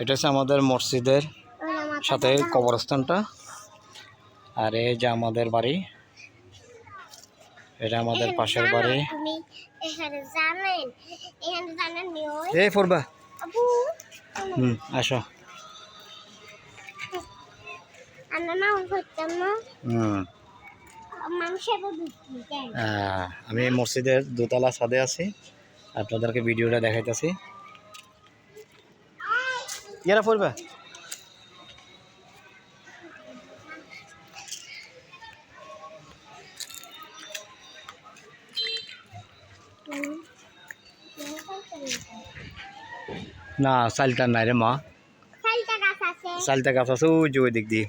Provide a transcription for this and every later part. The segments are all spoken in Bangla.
এটা হচ্ছে আমাদের মসজিদের সাথে কবরস্থানটা। আর এই যে আমাদের বাড়ি, এটা আমাদের পাশের বাড়ি। এই পড়বা আসো। আমি মসজিদের দোতলা ছাদে আছি, আপনাদেরকে ভিডিওটা দেখাইতেছি। ইয়ারা পড়বা না, চালটা নাই রে মা, চালটা গাছ আছে ওই যে ওই দিক দিয়ে।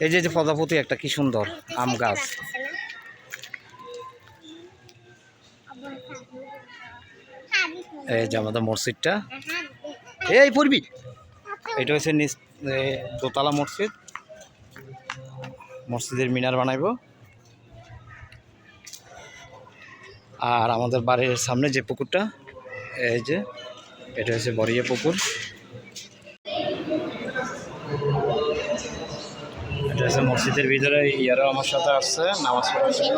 এই যে প্রজাপতি একটা কি সুন্দর আম গাছ। এই যে আমাদের মসজিদটা, এই পড়বি। এটা হচ্ছে দোতলা মসজিদ, মসজিদের মিনার বানাইবো। আর আমাদের বাড়ির সামনে যে পুকুরটা, এই যে এটা হচ্ছে বড়িয়া পুকুর। এটা হচ্ছে মসজিদের ভিতরে। ইয়ারাও আমার সাথে আসছে নামাজ পড়ার জন্য।